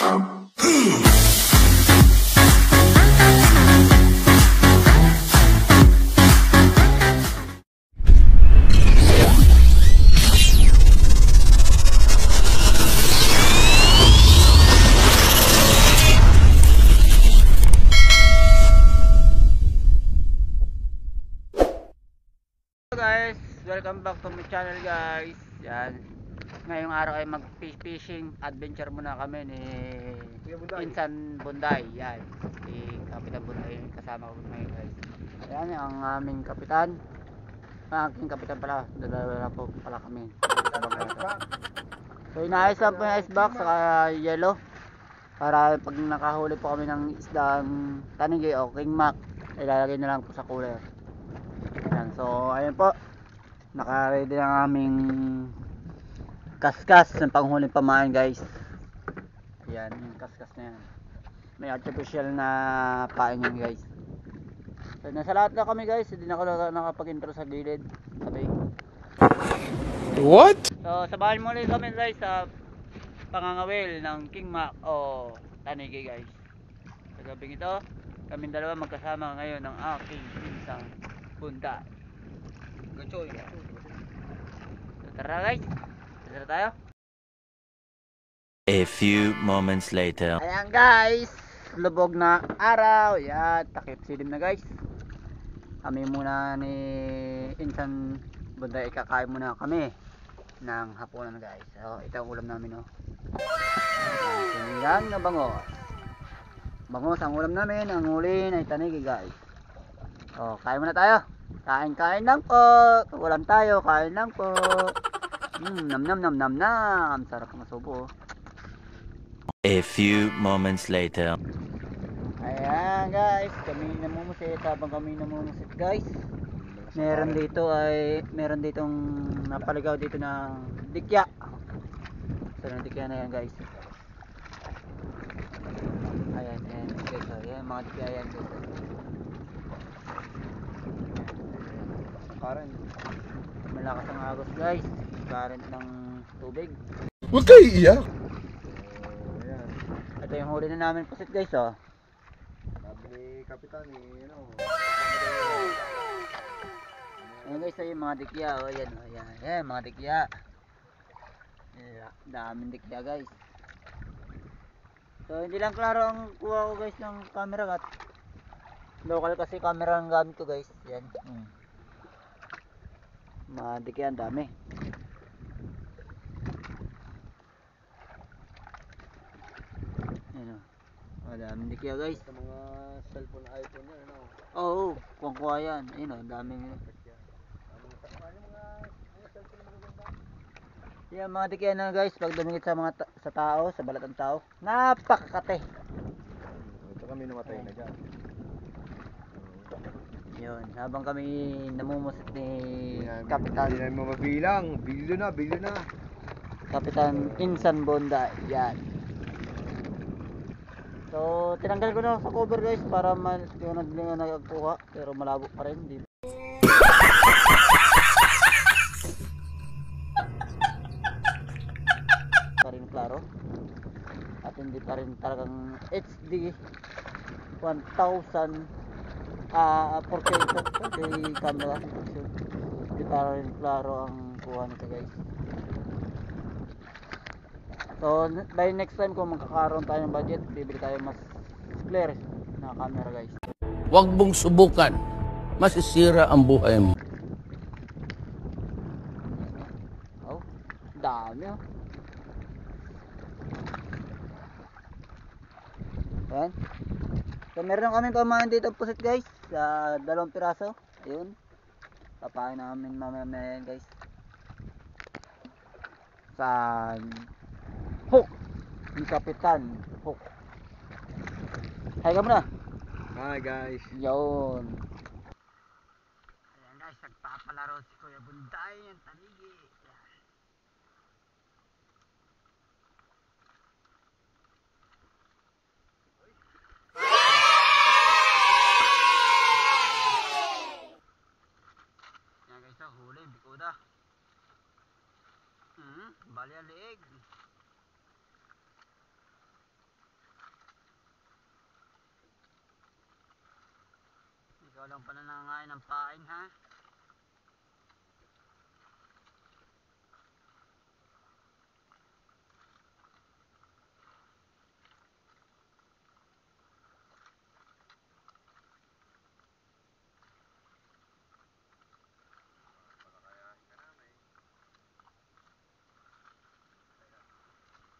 Guys, welcome back to my channel guys. Yan. Ngayong araw ay mag-fishing adventure muna kami ni Insan Bunday. Yan. Si Kapitan Bunday kasama ko ngayon guys. Yan ang aming kapitan. Aking kapitan pala. Dalawa po pala kami. So inaayos lang po yung ice box sa yellow. Para pag nakahuli po kami ng isdang tanigi o king mac, ilalagay na lang po sa cooler. Yan, so ayun po, naka-ready ang aming kaskas ng panghuling pamain guys. Yan, yung kaskas na yan. May artificial na pain yan guys. So nasa lahat na kami guys, hindi na ako nakapag-intro sa gilid. Sabi. What? So sabahan muli kami guys sa pangangawil ng king mac o tanigi guys. Sa gabing ito, kaming dalawa magkasama ngayon ng aking Insang Bunday. So tara guys, tara tayo. A few moments later. Ayan guys, lubog na araw. Yan, takip silim na guys. Kami muna ni Insan Bunday, kakain muna kami ng hapunan guys. So ito ang ulam namin oh. Sinigang na bangos. Bangos ang ulam namin, ang huli ay tanigi guys. Oh, kain muna tayo. Kain lang po. Ulam tayo, kain lang po. Nam nam nam nam nam. Sarap ng subo. A few moments later. Ayan guys, kami namumusit. Habang kami namumusit guys, meron ditong napaligaw dito ng dikya. So ng dikya na yan guys. Ayan guys, ayan mga dikya yan guys. Current. Malakas ang agos guys. Current ng tubig. Huwag kayo iiyak. Ayan. Ito yung huli na namin pusit guys oh. Sabi ni Kapitan ano. Ayan guys, yung mga dikya oh. Ayan oh. Ayan mga dikya. Daming dikya guys. So hindi lang klaro ang kuha ko guys ng camera kat. Local kasi camera ang gamit ko guys. Yan. Madik yan, dami. Ayan o. Daming dikya guys. Sa mga cellphone iPhone yan ano. Oo, kuha yan. Ayan o, daming. Yan mga dikya na guys, pag dumingit sa mga sa tao, sa balat ng tao, napakakate. Ito kami namatay na dyan. Yun, habang kami namumusit ni Hindi Kapitan namin mabilang. Bilyo na. Kapitan Insan Bunday. Yan. So, tinanggal ko na sa cover guys para yung nagkuha, pero malabo pa rin. Di pa rin klaro. At hindi pa rin talagang HD 1000 4K camera. Hindi pa rin klaro ang kuha nito guys. So by next time kung magkakaroon tayo ng budget, bibili tayo mas clear na camera guys. Huwag mong subukan. Masisira ang buhay mo. Oh, dami oh. Ayan. So meron kami pamain dito pusit guys, sa 2 piraso. Ayun. Papain namin mamaya guys. Sa hook ni Kapitan Hook. Hi ka muna. Hi guys. Yun. Ayan guys, nagpapalaro si Kuya Bunday ng tanigi. Yan guys, huli, bikuda. Bali ang liig. Ikaw lang pala nangangain ng pain, ha?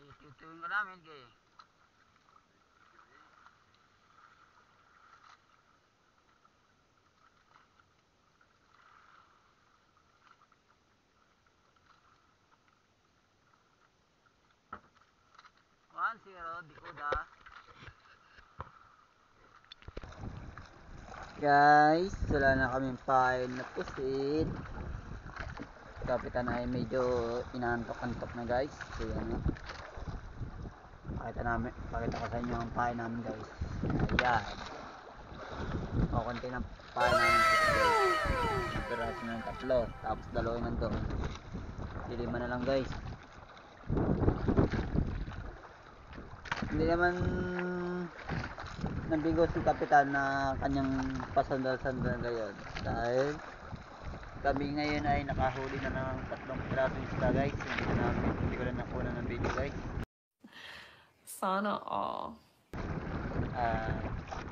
Itutuin ka namin, kaya. One zero, Bikuda. Guys, wala na kaming pain na pusit. Kapitan ay medyo inaantok-antok na guys. Kaya ano, pakita ko sa inyo ang pain namin guys. Ayan. O, konti ng pain namin guys. Piraso ng 3, tapos 2 nandun. Lilima na lang guys. Hindi naman nabigo si Kapitan na kanyang pasandal-sandal ngayon. Dahil kami ngayon ay nakahuli na ng 3 pirasong isda guys. Hindi ko na nakuha ng video guys. Sana all.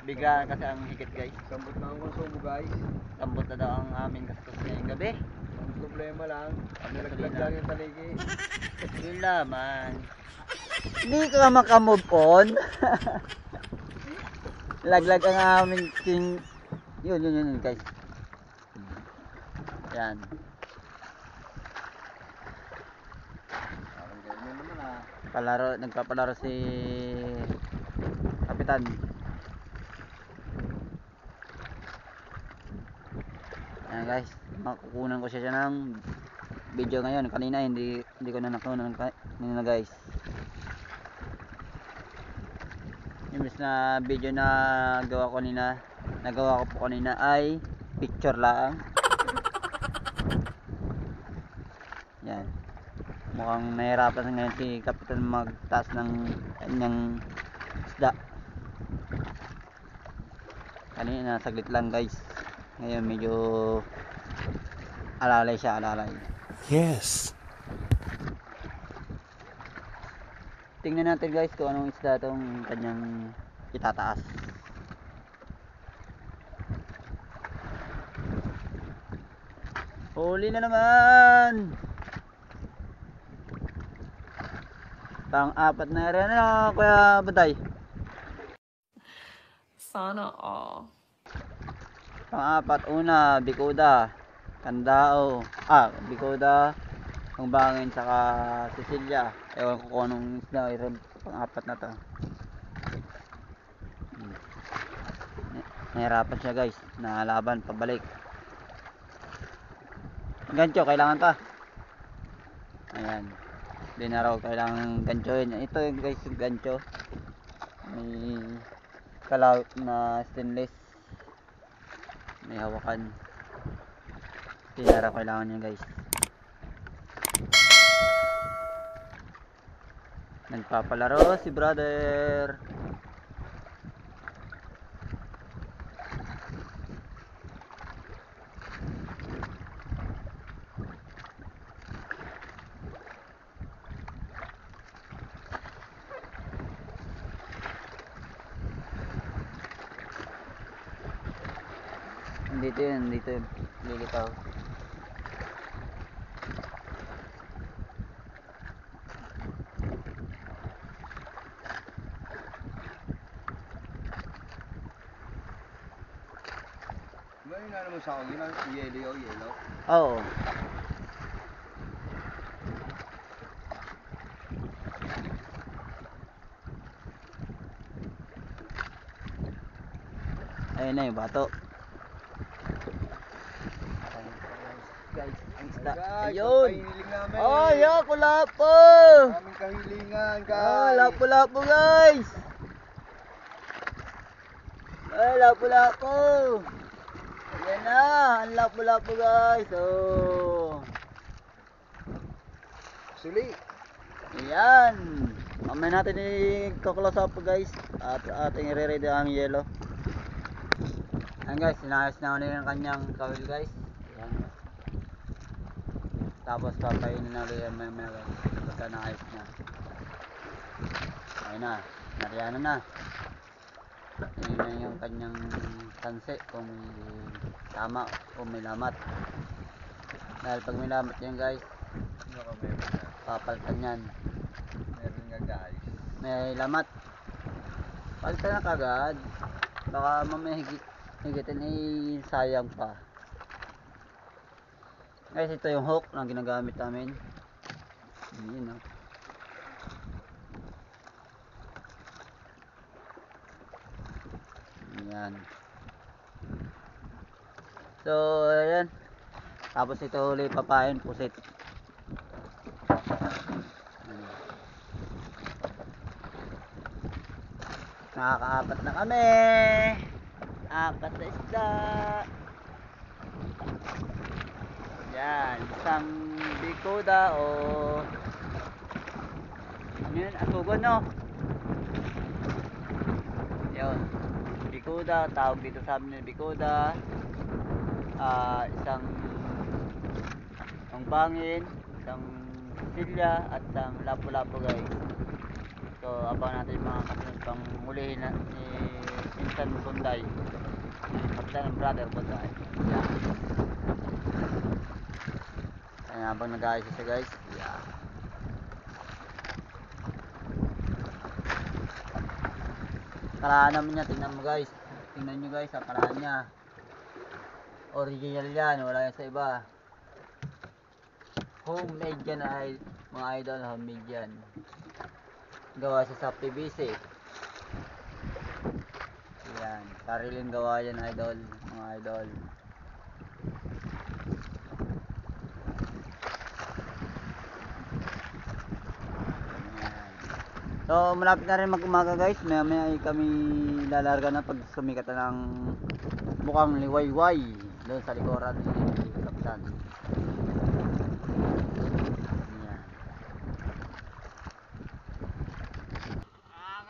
Biglaan kasi ang higit guys. Sambot na ang konsumo guys. Tambot na daw ang aming gastos ngayong gabi. Ang problema lang, nalaglag Gasolina. lang yung taligi. Yun naman. Hindi ka makamove on. Laglag ang aming king. Yun guys. Yan. Parang ganyan naman ah. Nagpapalaro si Kapitan. Ayan guys, makukunan ko siya ng video ngayon. Kanina hindi ko na nakunan kanina guys. Imbes na video na nagawa ko po kanina ay picture lang. Yan. Mukhang nahirapan ngayon si Kapitan magtaas ng kanyang isda. Kanina saglit lang guys. Ngayon medyo alalay siya, alalay. Yes. Tingnan natin guys kung anong isda itong kanyang itataas. Huli na naman! Pang-4 na rin ano, Kuya Buday? Sana all. Pang-4, una, Bikuda, Candao, Bikuda, Pangbangin, saka Cecilia. Ewan ko kung anong isda, pang-4 na to. Nahirapan siya guys, nalaban, pabalik. Gancho, kailangan pa. Ayan. Hindi na raw kailangan ganchoin. Ito guys, yung gancho. May kalawit na stainless. May hawakan. Hindi na raw kailangan niya guys. Nagpapalaro si brother. Dito yun, lilitaw. Ngayon nga naman sa akin, yun ang yellow. Oo. Ayun na yung bato. Guys, ang isda. Guys, Ayun. ang kahiling namin. Oh, yeah, kulapo. Aming kahilingan guys. Ah, lapo-lapo guys. Ay, lapo-lapo. Ayan na, ang lapo-lapo guys. Oh. Suli. Ayan. Mamaya natin i-close up guys. At ating i-ready ang yellow. Ayan guys, sinayos na ulit yung kanyang kawil guys. Ayan. Tapos papainin na ulit yung maya guys. Pagka naayos na. Ayun na, nariyan na. Tingnan yung kanyang sanse kung may tama o may lamat. Dahil pag may lamat yan guys, Ano ka meron na? papalitan yan. Meron nga guys. May lamat. Palitan na kagad. Baka mamaya higitin eh, sayang pa. Guys, ito yung hook na ginagamit namin. Yun no. Ayan. So, ayan. Tapos ito ulit papain, pusit. Nakakaapat na kami. Apat na isda. Yan, isang bikoda o ano yun, asugon no? Yun, bikoda, tawag dito sa amin yung bikoda. Isang bangin, isang silya at isang lapu-lapu guys. So abang natin yung mga kasunod pang hulihin na ni Insan Bunday, kapitan ng brother Bunday. Yan. Ayan, habang nag-ayos siya guys. Yan. Kalaan naman niya, tingnan mo guys. Tingnan nyo guys, ang kalaan niya. Original yan, wala yan sa iba. Homemade yan ay mga idol, homemade yan. Gawa siya sa PVC. Yan, sariling gawa yan idol, mga idol. Yan. So malapit na rin mag-umaga guys, maya kami lalarga na pag sumikat na ng mukhang liwayway doon sa likuran ni Kapitan. Yan.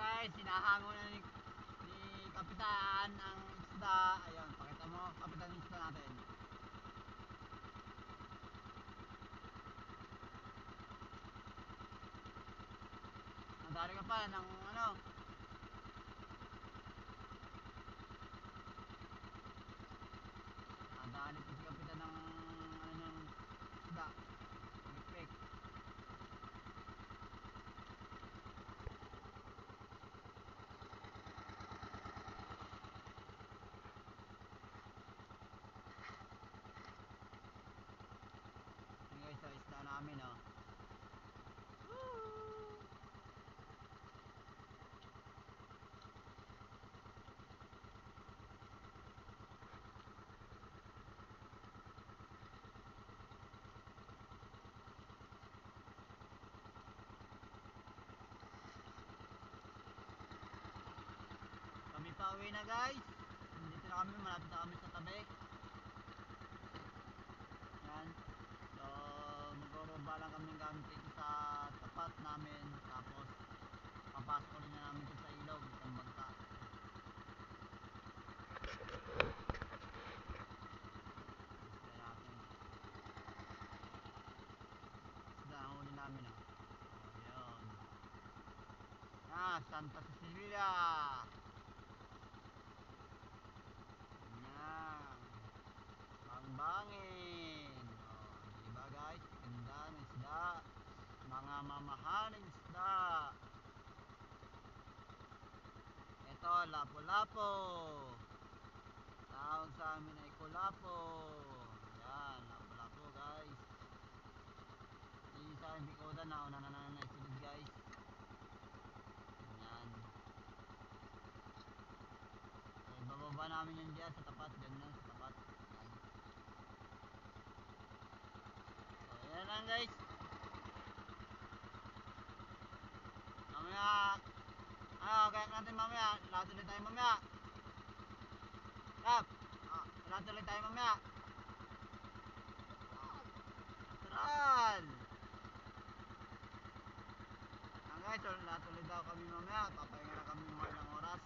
Guys, sinahango na ni Kapitan ang isda. Ayun, pakita mo Kapitan yung isda natin. Nadali ka pa ng ano. Nadali pa si Kapitan ng isda. Pik-pik. Yan guys, sa isda namin oh. Kami pa uwi na guys. Dito na kami, malapit na kami sa tabi. Yan. So, magbababa lang kami ng gamit dito sa tapat namin. Tapos, papasok rin na namin dito sa ilog, isang bangka. Isda natin. Isda ang huli namin oh. Yun. Santa Cecilia. Yan. Bangin. Diba guys? Ganda ng isda. Mga mamahaling isda. Ito, lapo-lapo. Tawag sa amin ay kulapo. Yan, lapo-lapo guys. Yung sa akin bikoda na una na naisunod guys. Yan. So, bababa namin yan dyan sa tapat. Dyan lang sa tapat. Yan. So, yan lang guys. Mamaya, kaya natin mamaya. Lahat ulit tayo mamaya. Tap. Lahat ulit tayo mamaya. Natural. Guys, so lahat ulit daw kami mamaya. Papahinga na kami mga ilang oras.